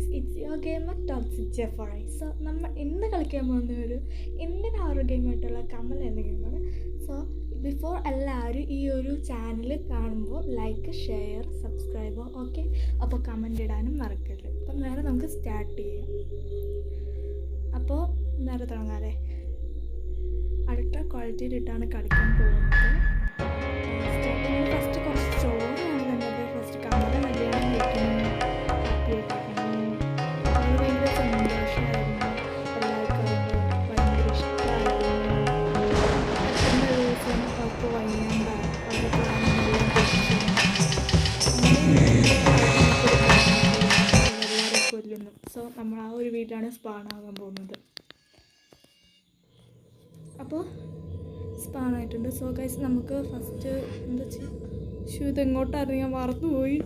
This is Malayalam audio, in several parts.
Guys, it's your gamer toxic Jeffrey. So നമ്മൾ ഇന്ന് കളിക്കാൻ പോകുന്ന ഒരു ഇന്ത്യൻ ഹൊറർ ഗെയിമായിട്ടുള്ള കമൽ എന്ന ഗെയിമാണ്. സോ ബിഫോർ എല്ലാവരും ഈ ഒരു ചാനൽ കാണുമ്പോൾ ലൈക്ക്, ഷെയർ, സബ്സ്ക്രൈബ്, ഓക്കെ. അപ്പോൾ കമൻ്റ് ഇടാനും മറക്കരുത്. അപ്പം നേരെ നമുക്ക് സ്റ്റാർട്ട് ചെയ്യാം. അപ്പോൾ നേരെ തുടങ്ങാതെ അൾട്രാ ക്വാളിറ്റിയിലിട്ടാണ് കളിക്കാൻ പോകുന്നത്. സ്റ്റാർട്ടിങ്ങിൽ ഫസ്റ്റ് കുറച്ച് ചോറാണ് വേണ്ടത്. ഫസ്റ്റ് കമല കല്യാണം കഴിക്കുന്നു, ഭയങ്കര സന്തോഷമായിരുന്നു. എല്ലാവർക്കും ഭയങ്കര ഇഷ്ടമായിരുന്നു. പെട്ടെന്ന് ഒരു ദിവസം അവർക്ക് വയ്യാണ്ട അവരുടെ പ്ലാനെല്ലാം എല്ലാവരും കൊല്ലുന്നു. സോ നമ്മൾ ആ ഒരു വീട്ടിലാണ് സ്പാണാകാൻ പോകുന്നത്. അപ്പോൾ സ്പാണായിട്ടുണ്ട്. സോ ഗൈസ്, നമുക്ക് ഫസ്റ്റ് എന്താ ചെയ്യുക, ഇതെങ്ങോട്ടായിരുന്നു ഞാൻ മറന്നുപോയി.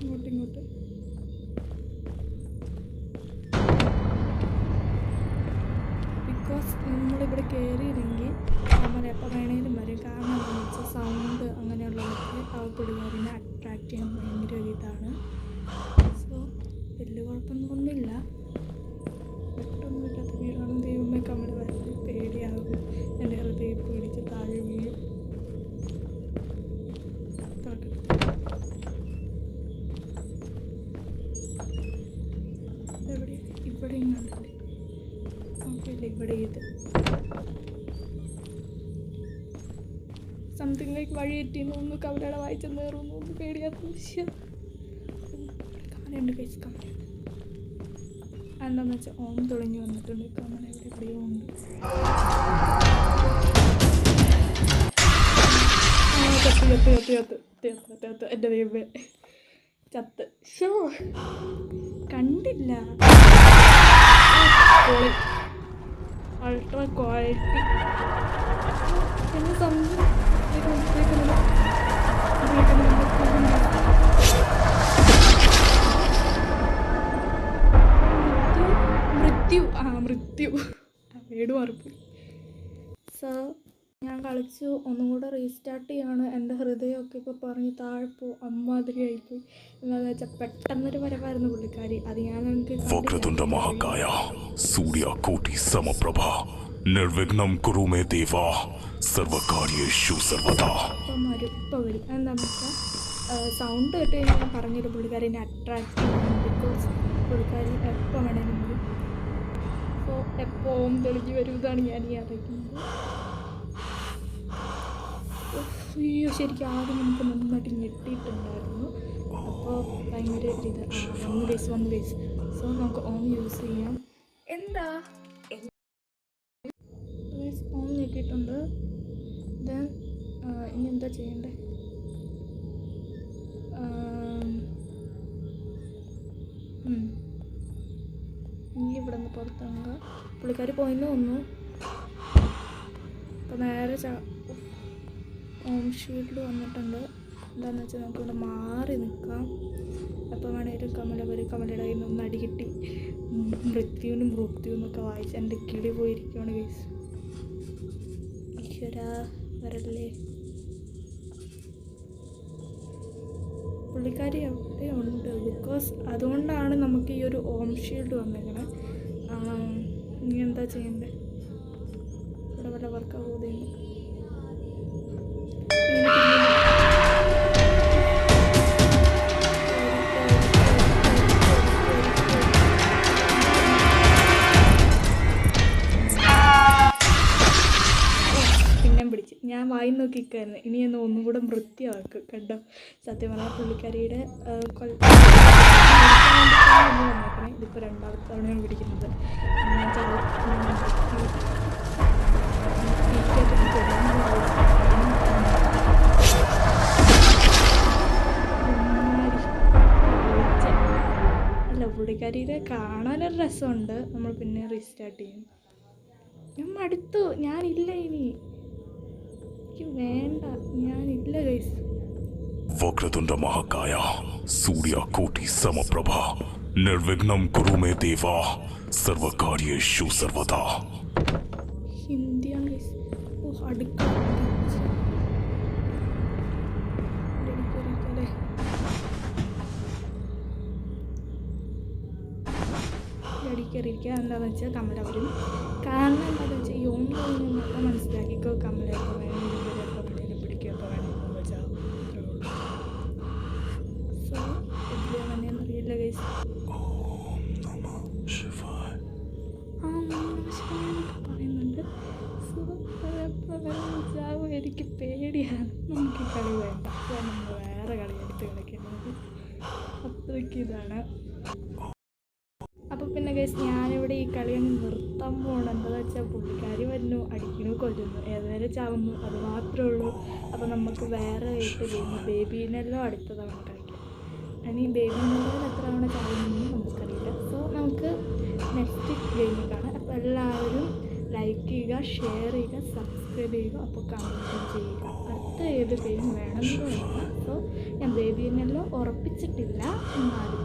ഇങ്ങോട്ട് ബിക്കോസ് നമ്മളിവിടെ കയറിയില്ലെങ്കിൽ നമ്മൾ എപ്പോൾ വേണേലും വരും. കാരണം എന്താണെന്ന് വെച്ചാൽ സൗണ്ട് അങ്ങനെയുള്ളതൊക്കെ ആ പിള്ളേരിനെ അട്രാക്റ്റ് ചെയ്യാൻ ഭയങ്കര ഒരു ഇതാണ്. സോ വലിയ കുഴപ്പമൊന്നുമില്ല. പെട്ടൊന്നുമില്ലാത്ത വീടാണ്. ദൈവമേ, കമൽ വളരെ പേടിയാകും. എൻ്റെ ഹൃദയം പേടിച്ച് താഴെ വീഴും. എവിടെ? ഇവിടെയും കണ്ടില്ലേ? ഓക്കെ അല്ലേ? ഇവിടെ ഇത് സംതിങ് ലൈക്ക് വഴി എത്തിയെന്ന് തോന്നുന്നു. കമലയുടെ വായിച്ച നേറുന്നു. ഒന്ന് പേടിയാത്ത വിഷയം. കമലുണ്ട് കൈസ്, കമലുണ്ട്. എന്താണെന്ന് വെച്ചാൽ ഓം തുടങ്ങി വന്നിട്ടുണ്ട്. കമല എവിടെയോ ഉണ്ട്. ചത്ത് എൻ്റെ ദൈവമേ, ചത്ത്. ഷോ കണ്ടില്ല. അൾട്രാ ക്വാളിറ്റി പിന്നെ മൃത്യു വീട് മാറിപ്പോയി. സോ ഞാൻ കളിച്ചു. ഒന്നും കൂടെ റീസ്റ്റാർട്ട് ചെയ്യാണ്. എൻ്റെ ഹൃദയമൊക്കെ ഇപ്പോൾ പറഞ്ഞ് താഴെപ്പോ അമ്മാതിരി ആയിപ്പോയി. എന്താണെന്ന് വെച്ചാൽ പെട്ടെന്നൊരു വരവായിരുന്നു പുള്ളിക്കാരി. അത് ഞാൻ എനിക്ക് വരും. എന്താണെന്ന് വെച്ചാൽ സൗണ്ട് കേട്ട് കഴിഞ്ഞാൽ ഞാൻ പറഞ്ഞൊരു പുള്ളിക്കാരിനെ അട്രാക്റ്റ് ചെയ്യണം. ബിക്കോസ് പുള്ളിക്കാരി എപ്പോൾ വേണേലും വരും. അപ്പോൾ എപ്പോഴും തെളിഞ്ഞ് വരും. ഇതാണ് ഞാൻ ഈ അറിയിക്കുന്നത്. അയ്യോ, ശരിക്കും ആദ്യം നമുക്ക് നന്നായിട്ട് ഞെട്ടിയിട്ടുണ്ടായിരുന്നു. അപ്പോൾ ഭയങ്കര വന്ന് കേസ്. സോ നമുക്ക് ഓൺ യൂസ് ചെയ്യാം. എന്താ ഓൺ ഞെട്ടിയിട്ടുണ്ട്. ദെൻ ഇനി എന്താ ചെയ്യണ്ടേ? ഇനി ഇവിടെ നിന്ന് പുറത്തിറങ്ങുക. പുള്ളിക്കാരി പോയിന്ന് തോന്നുന്നു. അപ്പോൾ നേരെ ഹോം ഷീൽഡ് വന്നിട്ടുണ്ട്. എന്താണെന്ന് വെച്ചാൽ നമുക്കിവിടെ മാറി നിൽക്കാം. അപ്പോൾ വേണേലും കമലയുടെ കയ്യിൽ നിന്ന് അടി കിട്ടി. മൃത്യുവെന്നൊക്കെ വായിച്ച് എൻ്റെ കിളി പോയിരിക്കുകയാണ് ഗൈസ്. ഈശ്വരാ, വരല്ലേ. പുള്ളിക്കാരി അവിടെ ഉണ്ട്. ബിക്കോസ് അതുകൊണ്ടാണ് നമുക്ക് ഈ ഒരു ഹോം ഷീൽഡ് വന്നേക്കണേ. ഇനി എന്താ ചെയ്യണ്ടേ? ഇവിടെ വല്ല വർക്കാവുകയും പിന്നെ പിടിച്ച് ഞാൻ വായി നോക്കിക്കായിരുന്നു. ഇനി എന്ന് ഒന്നും കൂടെ വൃത്തിയാക്കും. കണ്ടോ? സത്യം പറഞ്ഞാൽ പുള്ളിക്കാരിയുടെ വന്നേക്കണേ. ഇതിപ്പോൾ രണ്ടാമത്തെ തവണയാണ് പിടിക്കുന്നത്. അല്ല, പുള്ളിക്കാരിയുടെ കാണാനൊരു രസമുണ്ട്. നമ്മൾ പിന്നെ റീസ്റ്റാർട്ട് ചെയ്യും. ഞാൻ മടുത്തു. ഞാനില്ല ഇനി. എനിക്ക് വേണ്ട. ഞാനില്ല ഗൈസ്. വക്രതുണ്ട മഹാകായ സൂര്യാകോടി സമപ്രഭ നിർവിഘ്നം കുരു മേ ദേവാ സർവകാര്യേഷു സർവദാ. ഹിന്ദിയാണ് ഗൈസ്. അടുക്ക അടി കയറിയിരിക്കുക. എന്താണെന്ന് വെച്ചാൽ കമല വരും. കാരണം എന്താണെന്ന് വെച്ചാൽ ഈ ഓൺലൈനിൽ നിന്നൊക്കെ മനസ്സിലാക്കിക്കോ, കമലയൊക്കെ വേണം ഇവരൊക്കെ എവിടെയെങ്കിലും പിടിക്കുകയൊക്കെ വേണമെന്ന് വെച്ചാൽ സോ എവിടെയാണ് തന്നെയെന്നറിയില്ല ഗൈസ്. പറയുന്നുണ്ട്. സോ ചാവും, എനിക്ക് പേടിയാണ്. നമുക്ക് ഈ കളി വേണ്ട, നമ്മൾ വേറെ കളി എടുത്ത് കളിക്കുന്നത് അത്രയ്ക്ക് ഇതാണ്. അപ്പോൾ പിന്നെ ഗൈസ് ഞാനിവിടെ ഈ കളി അങ്ങ് നിർത്താൻ പോകണം. എന്താണെന്ന് വെച്ചാൽ പുള്ളിക്കാരി വരുന്നു, അടിക്കുന്നു, കൊല്ലുന്നു, ഏതുവരെ ചാവുന്നു, അത് മാത്രമേ ഉള്ളൂ. അപ്പോൾ നമുക്ക് വേറെ ആയിട്ട് ഗെയിം ബേബീനെല്ലോ അടുത്ത തവണ കളിക്കാം. ഇനി ബേബീനെല്ലോ എത്ര തവണ ചാവുന്നൊന്നും നമുക്കറിയില്ല. സോ നമുക്ക് നെക്സ്റ്റ് ഗെയിമിൽ കാണാം. അപ്പോൾ എല്ലാവരും ലൈക്ക് ചെയ്യുക, ഷെയർ ചെയ്യുക, സബ്സ്ക്രൈബ് ചെയ്യുക. അപ്പോൾ കമൻറ്റ് ചെയ്യുക അടുത്ത ഏത് ഗെയിം വേണമെന്ന് വേണം. സോ ഞാൻ ബേബീനെല്ലോ ഉറപ്പിച്ചിട്ടില്ല എന്നാലും